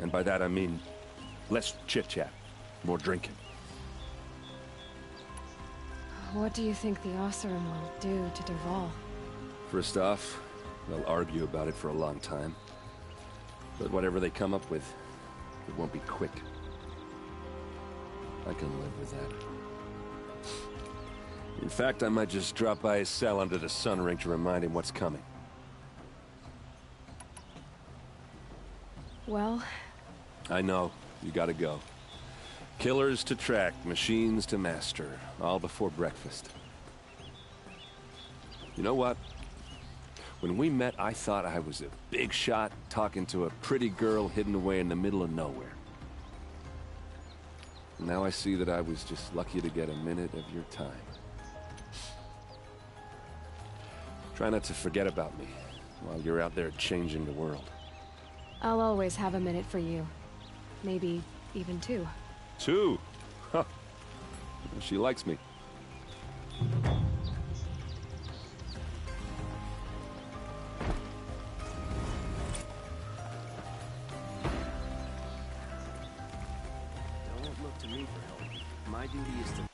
And by that I mean less chit-chat, more drinking. What do you think the Oseram will do to Dervahl? First off, they'll argue about it for a long time. But whatever they come up with, it won't be quick. I can live with that. In fact, I might just drop by his cell under the sun ring to remind him what's coming. Well... I know. You gotta go. Killers to track, machines to master, all before breakfast. You know what? When we met, I thought I was a big shot talking to a pretty girl hidden away in the middle of nowhere. Now I see that I was just lucky to get a minute of your time. Try not to forget about me while you're out there changing the world. I'll always have a minute for you. Maybe even two. Two? Huh. She likes me. Don't look to me for help. My duty is to...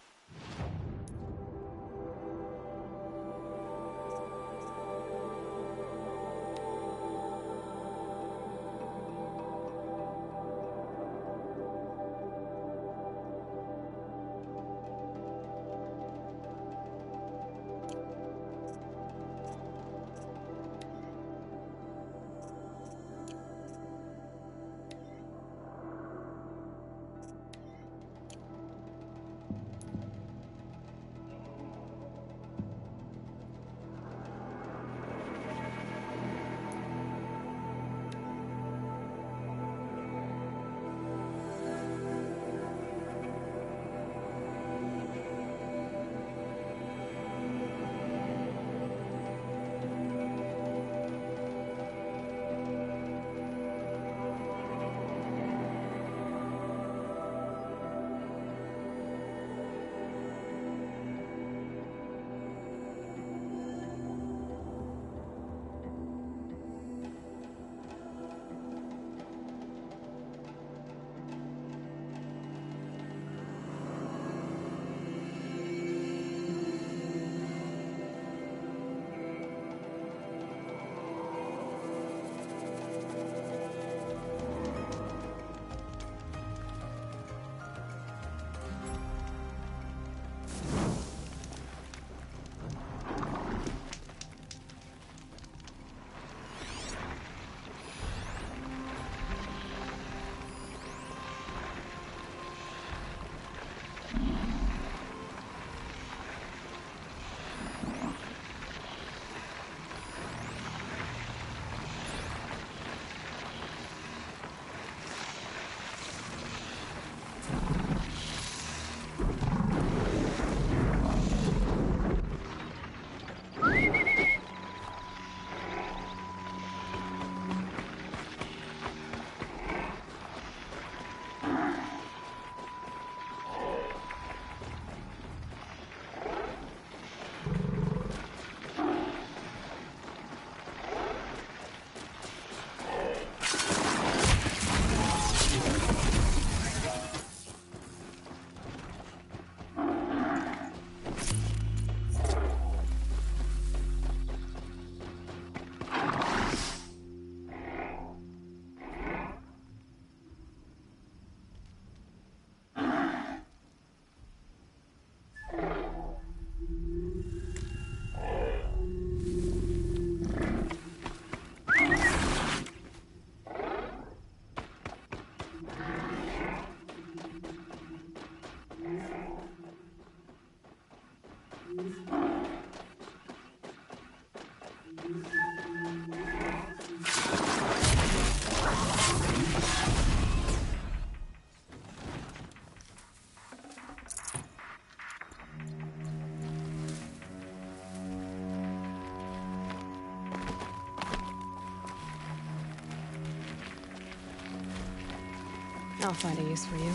I'll find a use for you.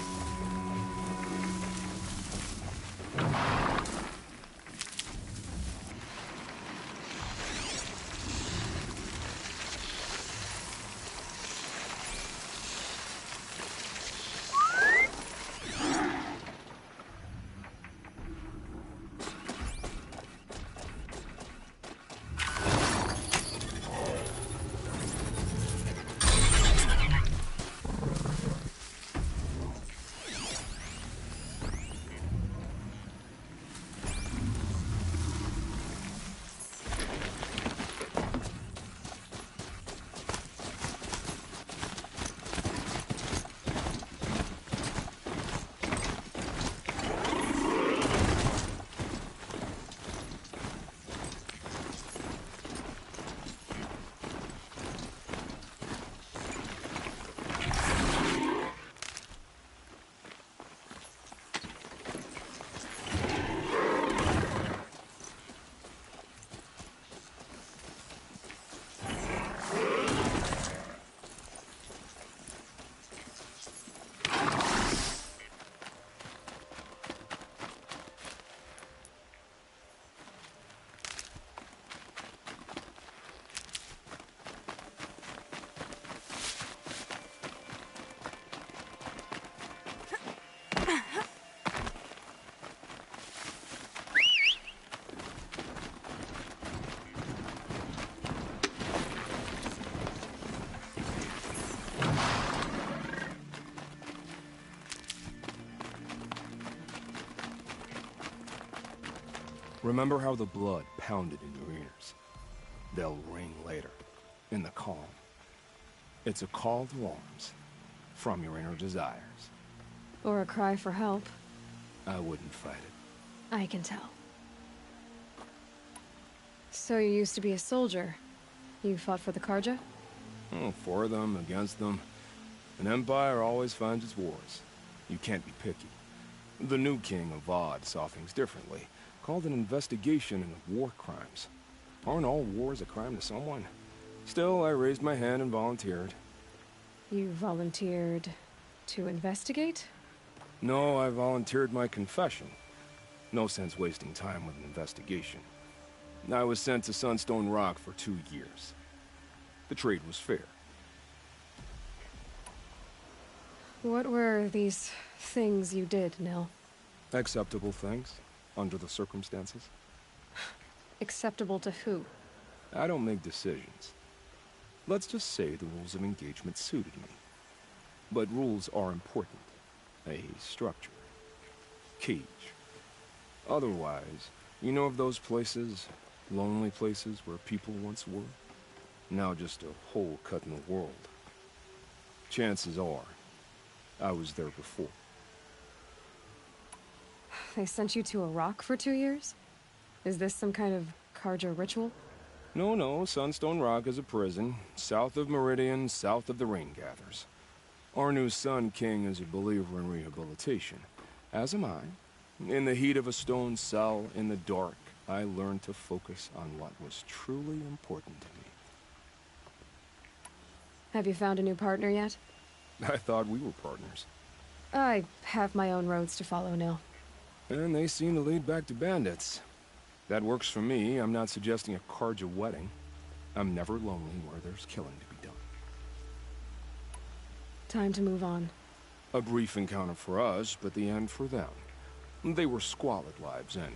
Remember how the blood pounded in your ears? They'll ring later, in the calm. It's a call to arms, from your inner desires. Or a cry for help. I wouldn't fight it. I can tell. So you used to be a soldier. You fought for the Karja? Oh, for them, against them. An empire always finds its wars. You can't be picky. The new king of Vod saw things differently. Called an investigation into war crimes. Aren't all wars a crime to someone? Still, I raised my hand and volunteered. You volunteered to investigate? No, I volunteered my confession. No sense wasting time with an investigation. I was sent to Sunstone Rock for 2 years. The trade was fair. What were these things you did, Nil? Acceptable things, under the circumstances. Acceptable to who? I don't make decisions. Let's just say the rules of engagement suited me. But rules are important. A structure. Cage. Otherwise, you know of those places, lonely places where people once were? Now just a hole cut in the world. Chances are, I was there before. They sent you to a rock for 2 years? Is this some kind of Karja ritual? No, Sunstone Rock is a prison, south of Meridian, south of the Rain Gathers. Our new Sun King is a believer in rehabilitation, as am I. In the heat of a stone cell, in the dark, I learned to focus on what was truly important to me. Have you found a new partner yet? I thought we were partners. I have my own roads to follow, Nil. And they seem to lead back to bandits. That works for me. I'm not suggesting a Karja wedding. I'm never lonely where there's killing to be done. Time to move on. A brief encounter for us, but the end for them. They were squalid lives anyway.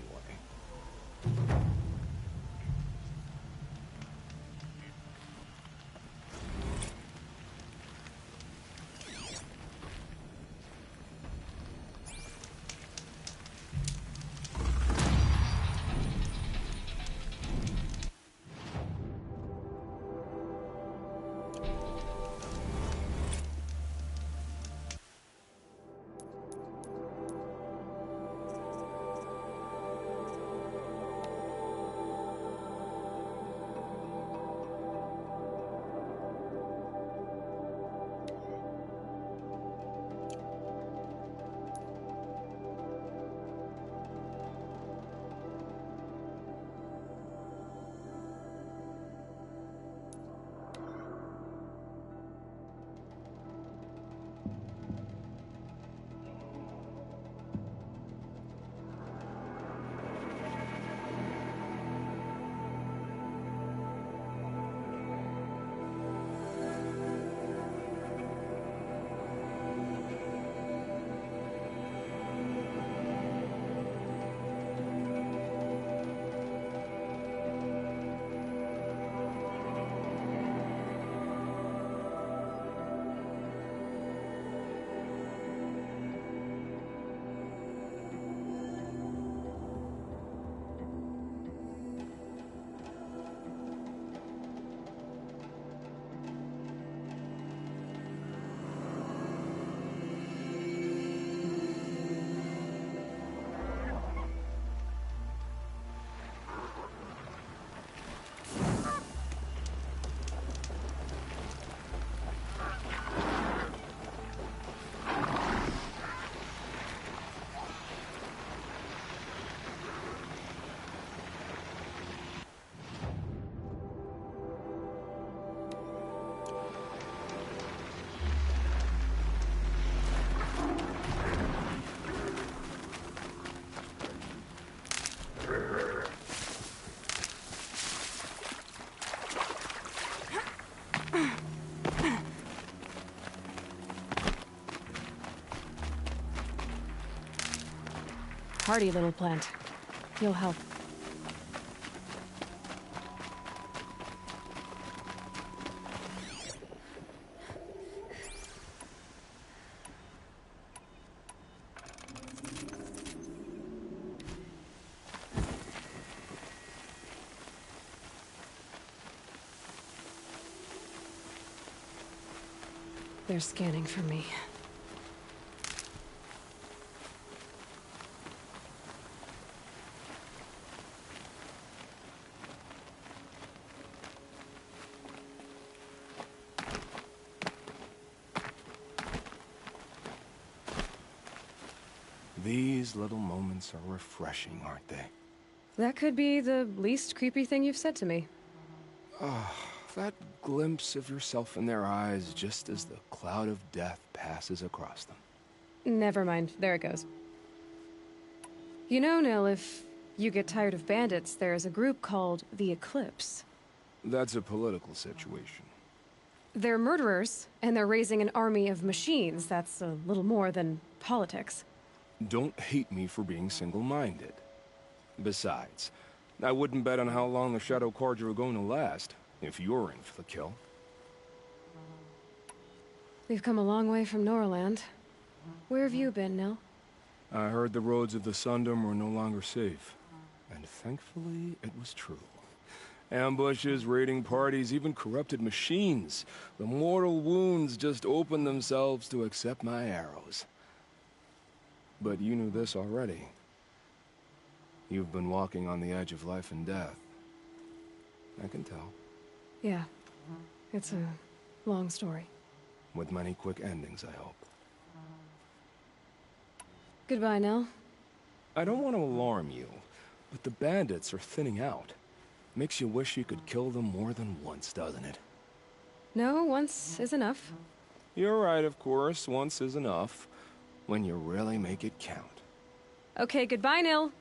Hardy little plant. You'll help. they're scanning for me. These little moments are refreshing, aren't they? That could be the least creepy thing you've said to me. That glimpse of yourself in their eyes just as the cloud of death passes across them. Never mind. There it goes. You know, Nil, if you get tired of bandits, there's a group called the Eclipse. That's a political situation. They're murderers, and they're raising an army of machines. That's a little more than politics. Don't hate me for being single-minded. Besides, I wouldn't bet on how long the Shadow Cards are going to last, if you're in for the kill. We've come a long way from Norland. Where have you been, Nil? I heard the roads of the Sundom were no longer safe. And thankfully, it was true. Ambushes, raiding parties, even corrupted machines. The mortal wounds just opened themselves to accept my arrows. But you knew this already. You've been walking on the edge of life and death. I can tell. Yeah. It's a long story. With many quick endings, I hope. Goodbye, Nil. I don't want to alarm you, but the bandits are thinning out. Makes you wish you could kill them more than once, doesn't it? No, once is enough. You're right, of course. Once is enough. When you really make it count. Okay, goodbye, Nil.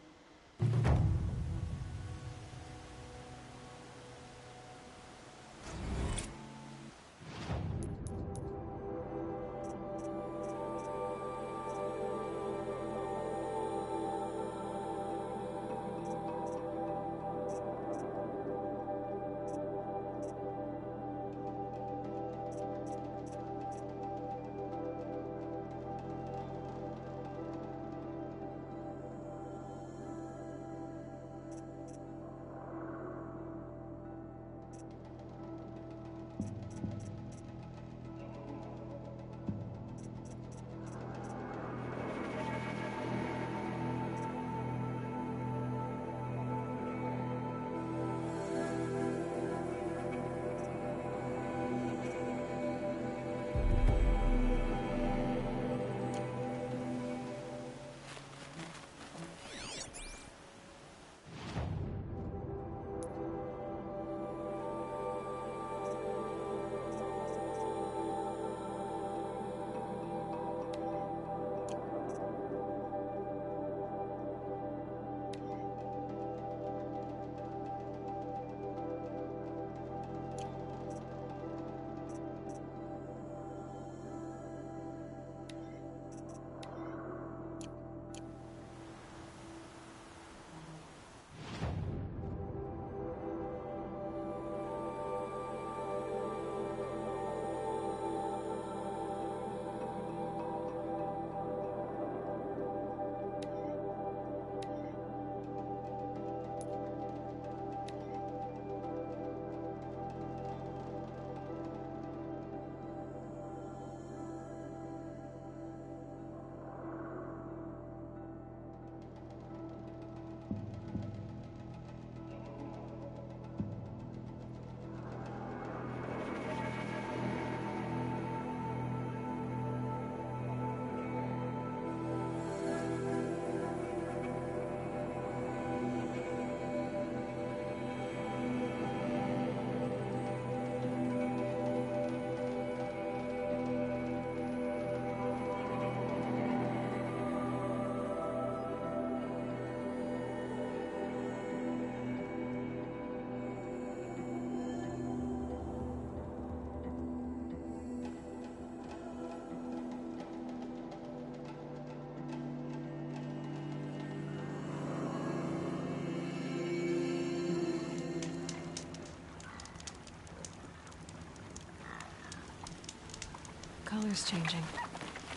Color's changing.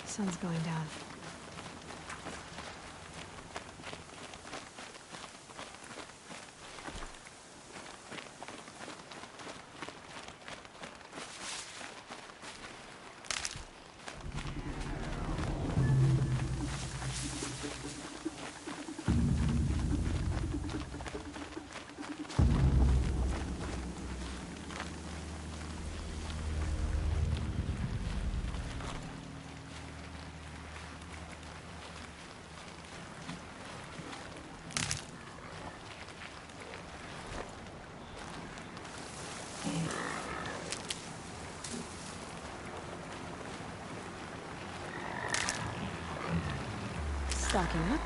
Sun's going down. Stocking up.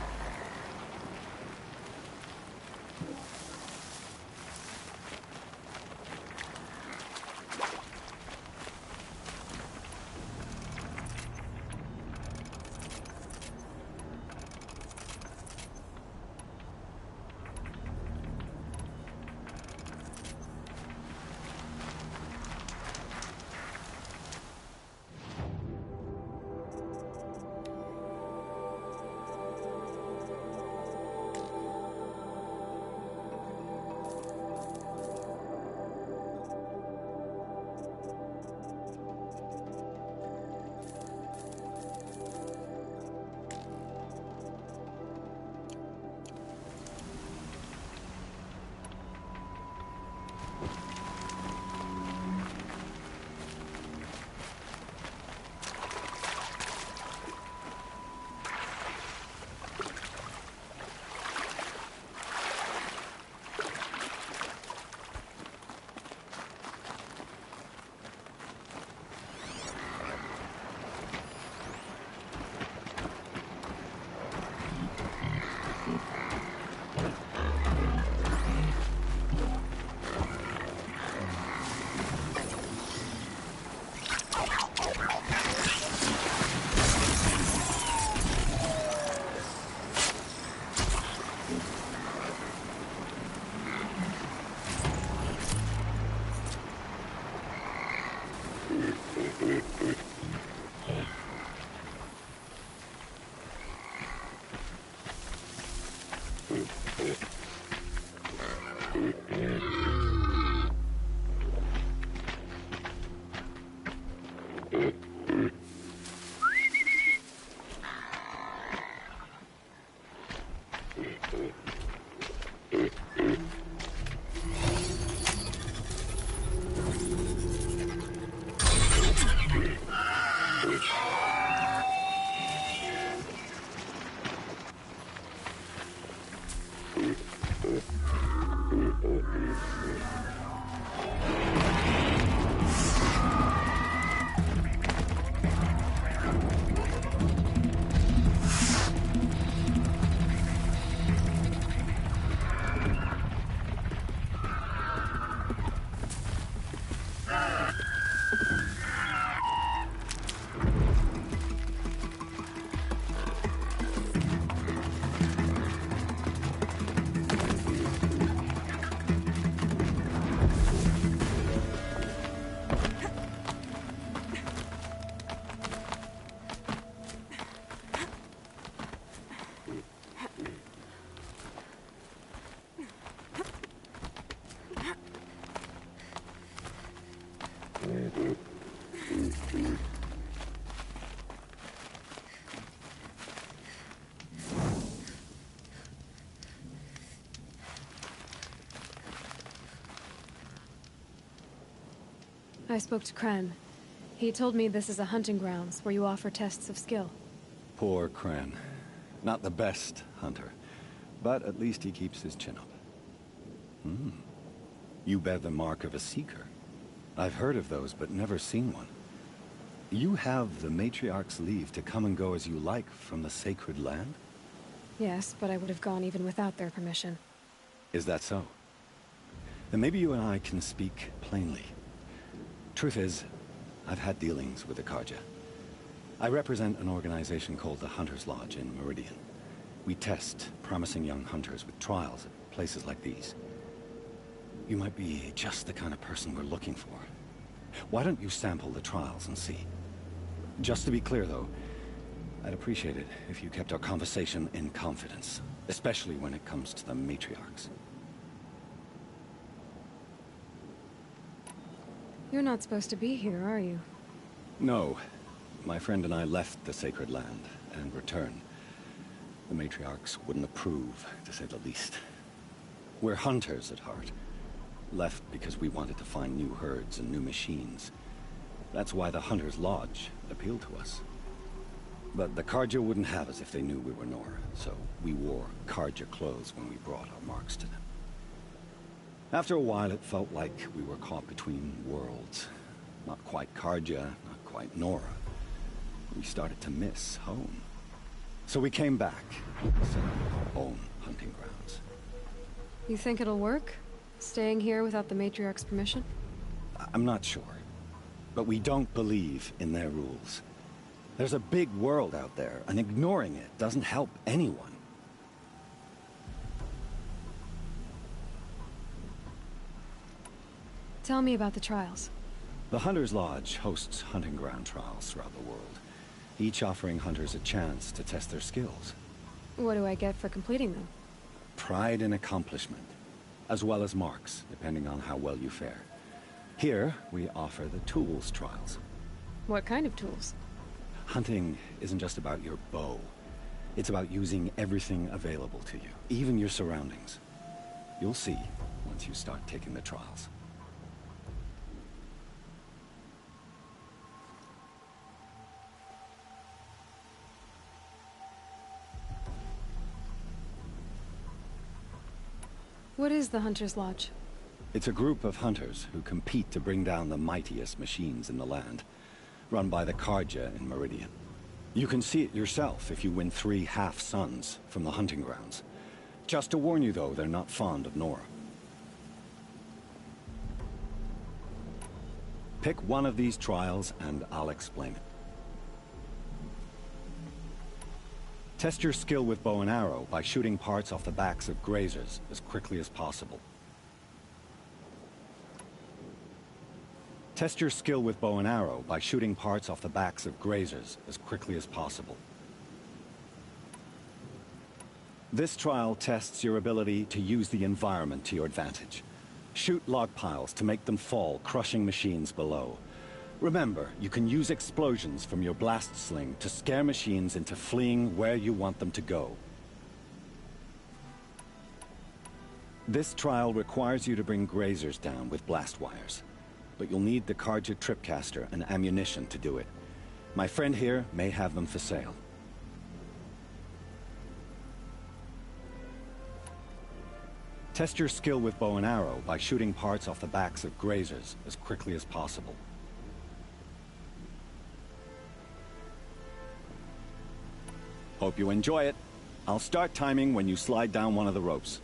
I spoke to Kren. He told me this is a hunting grounds where you offer tests of skill. Poor Kren. Not the best hunter, but at least he keeps his chin up. You bear the mark of a seeker. I've heard of those, but never seen one. You have the Matriarch's leave to come and go as you like from the sacred land? Yes, but I would have gone even without their permission. Is that so? Then maybe you and I can speak plainly. Truth is, I've had dealings with the Karja. I represent an organization called the Hunter's Lodge in Meridian. We test promising young hunters with trials at places like these. You might be just the kind of person we're looking for. Why don't you sample the trials and see? Just to be clear, though, I'd appreciate it if you kept our conversation in confidence, especially when it comes to the matriarchs. You're not supposed to be here, are you? No. My friend and I left the sacred land and returned. The matriarchs wouldn't approve, to say the least. We're hunters at heart. Left because we wanted to find new herds and new machines. That's why the Hunter's Lodge appealed to us. But the Karja wouldn't have us if they knew we were Nora, so we wore Karja clothes when we brought our marks to them. After a while, it felt like we were caught between worlds. Not quite Karja, not quite Nora. We started to miss home. So we came back, set up our own hunting grounds. You think it'll work? Staying here without the Matriarch's permission? I'm not sure. But we don't believe in their rules. There's a big world out there, and ignoring it doesn't help anyone. Tell me about the trials. The Hunter's Lodge hosts hunting ground trials throughout the world, each offering hunters a chance to test their skills. What do I get for completing them? Pride in accomplishment, as well as marks, depending on how well you fare. Here, we offer the tools trials. What kind of tools? Hunting isn't just about your bow. It's about using everything available to you, even your surroundings. You'll see once you start taking the trials. What is the Hunter's Lodge? It's a group of hunters who compete to bring down the mightiest machines in the land, run by the Carja in Meridian. You can see it yourself if you win 3 half-suns from the hunting grounds. Just to warn you, though, they're not fond of Nora. Pick one of these trials, and I'll explain it. Test your skill with bow and arrow by shooting parts off the backs of grazers as quickly as possible. Test your skill with bow and arrow by shooting parts off the backs of grazers as quickly as possible. This trial tests your ability to use the environment to your advantage. Shoot log piles to make them fall, crushing machines below. Remember, you can use explosions from your blast sling to scare machines into fleeing where you want them to go. This trial requires you to bring grazers down with blast wires. But you'll need the Carja tripcaster and ammunition to do it. My friend here may have them for sale. Test your skill with bow and arrow by shooting parts off the backs of grazers as quickly as possible. Hope you enjoy it. I'll start timing when you slide down one of the ropes.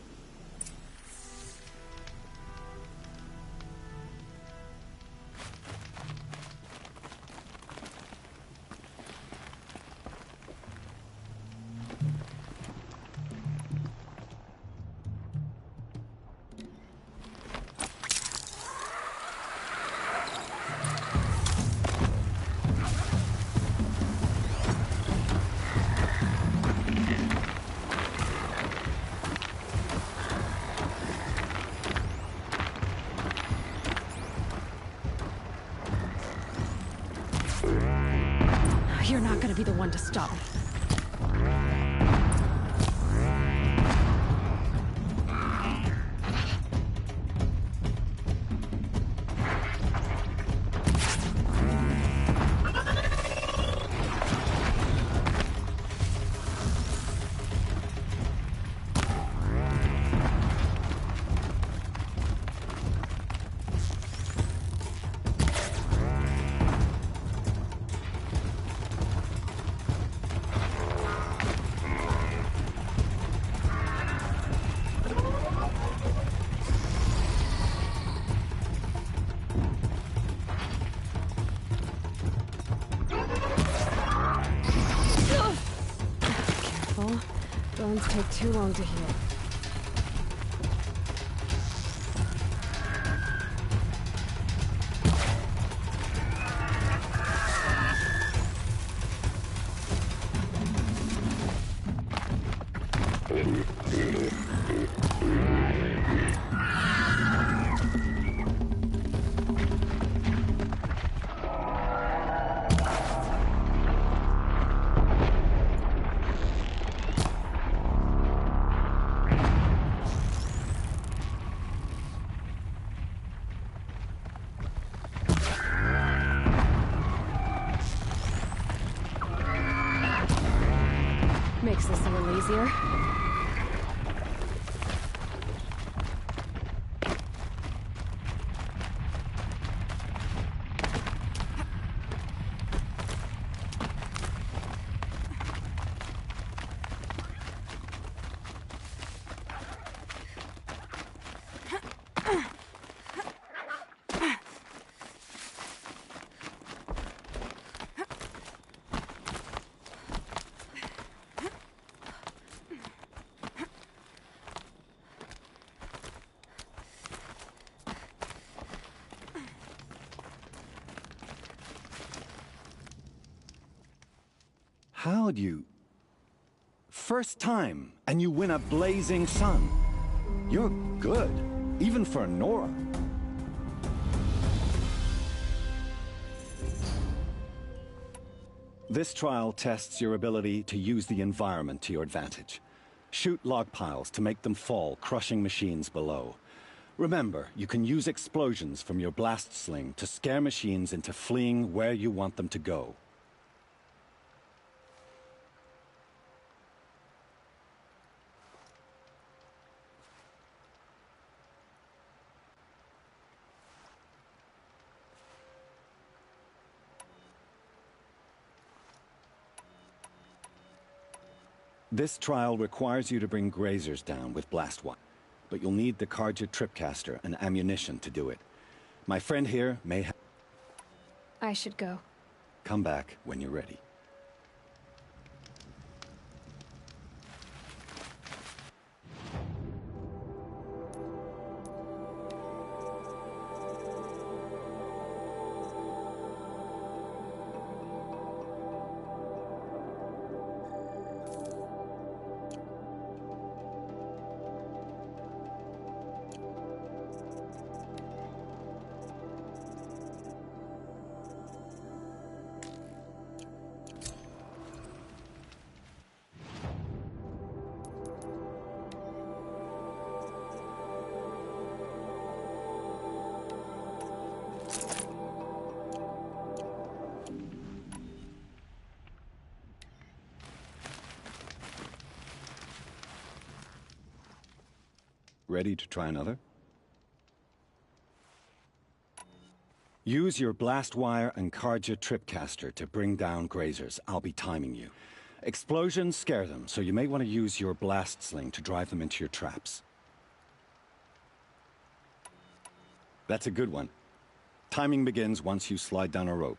You're not gonna be the one to stop me. Bones take too long to heal. Makes this a little easier. How'd you... First time, and you win a blazing sun. You're good, even for Nora. This trial tests your ability to use the environment to your advantage. Shoot log piles to make them fall, crushing machines below. Remember, you can use explosions from your blast sling to scare machines into fleeing where you want them to go. This trial requires you to bring grazers down with blast wire, but you'll need the Karja tripcaster and ammunition to do it. My friend here may have... I should go. Come back when you're ready. Ready to try another? Use your blast wire and Karja tripcaster to bring down grazers. I'll be timing you. Explosions scare them, so you may want to use your blast sling to drive them into your traps. That's a good one. Timing begins once you slide down a rope.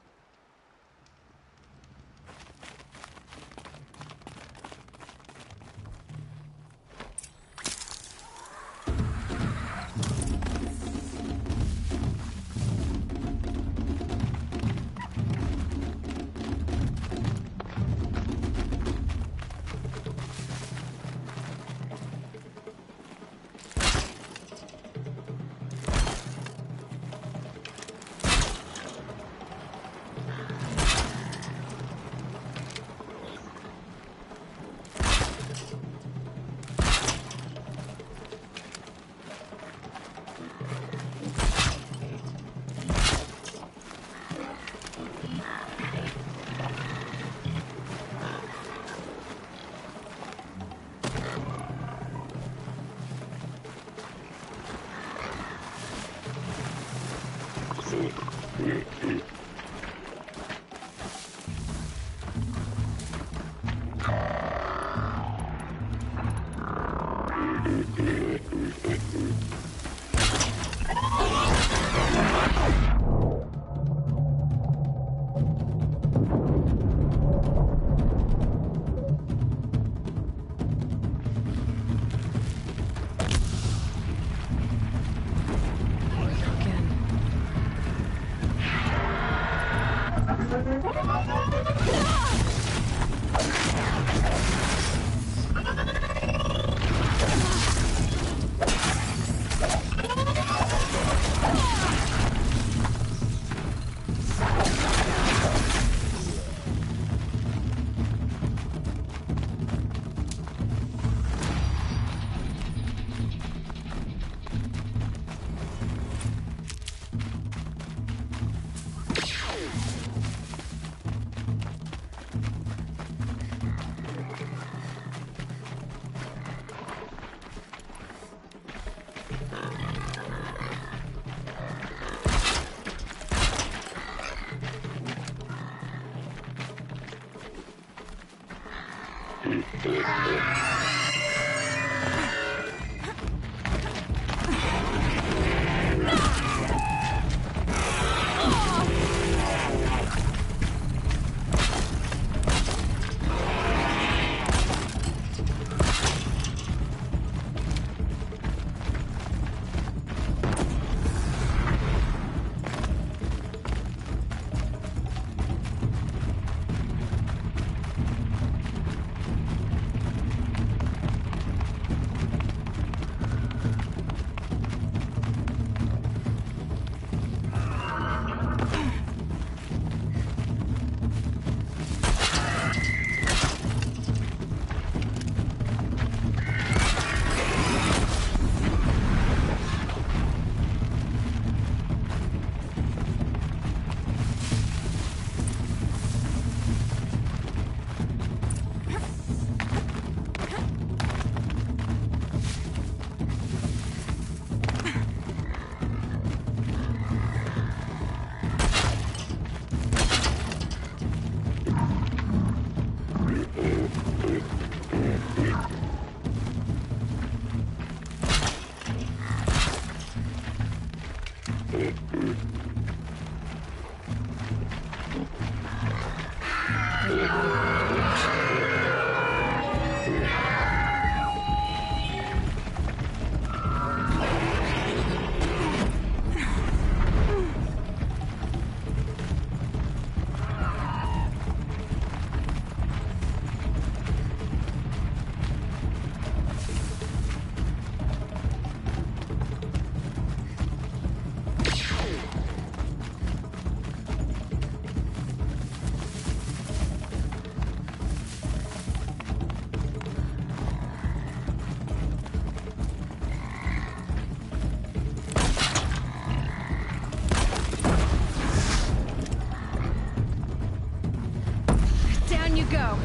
you go.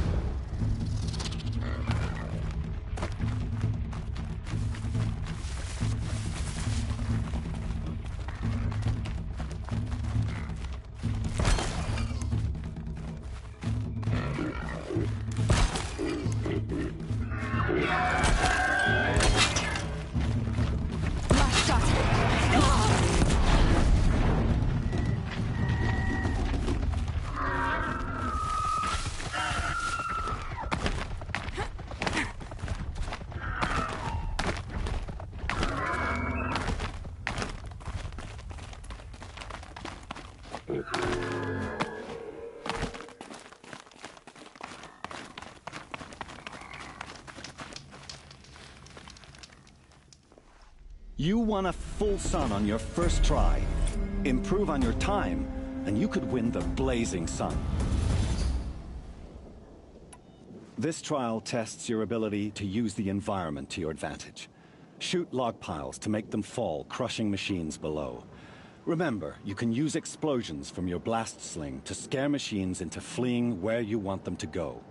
Last shot. You won a full sun on your first try. Improve on your time, and you could win the Blazing Sun. This trial tests your ability to use the environment to your advantage. Shoot log piles to make them fall, crushing machines below. Remember, you can use explosions from your blast sling to scare machines into fleeing where you want them to go.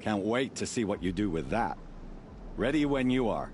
Can't wait to see what you do with that. Ready when you are.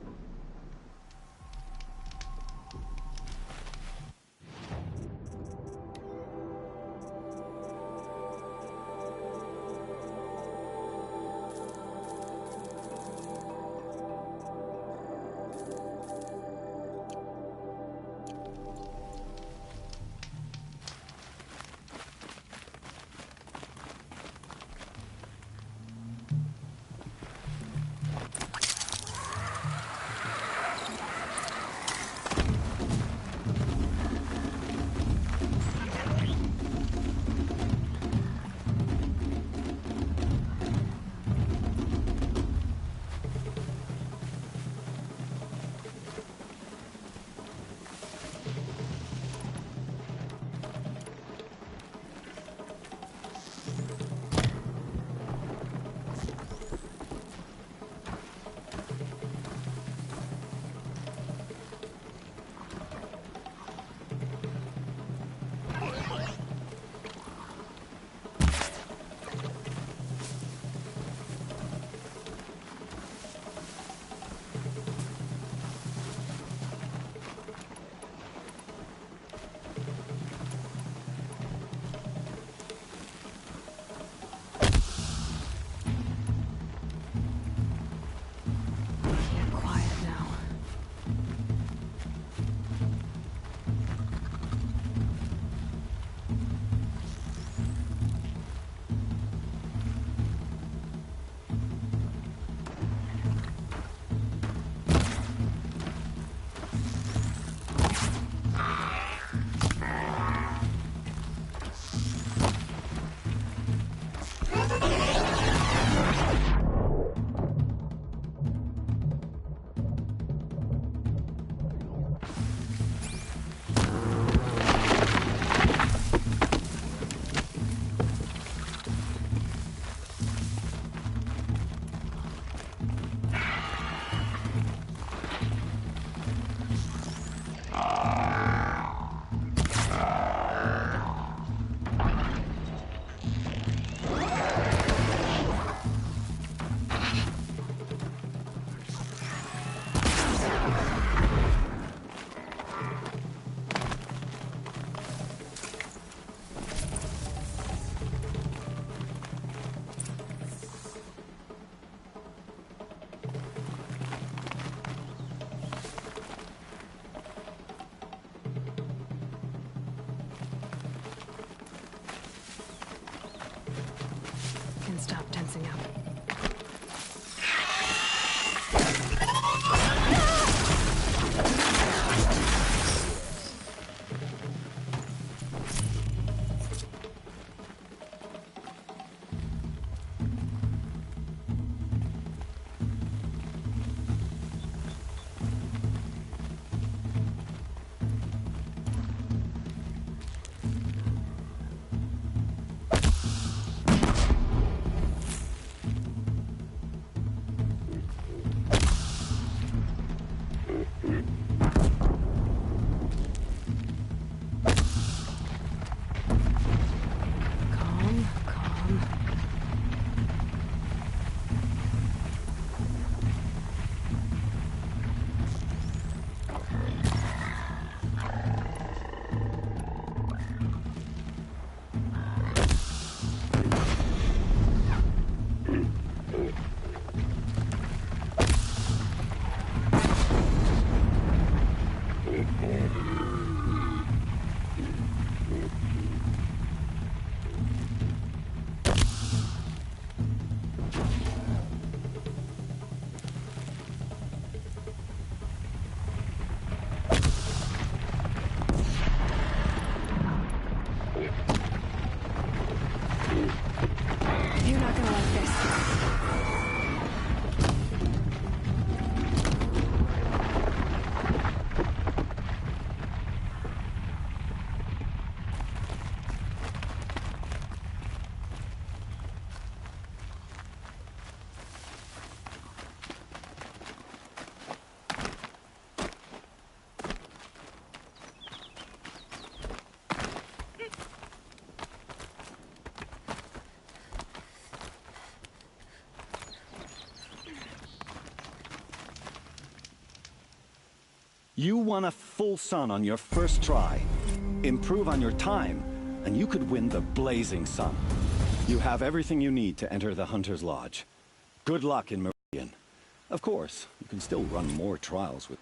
You're not gonna like this. You won a full sun on your first try. Improve on your time, and you could win the Blazing Sun. You have everything you need to enter the Hunter's Lodge. Good luck in Meridian. Of course, you can still run more trials with...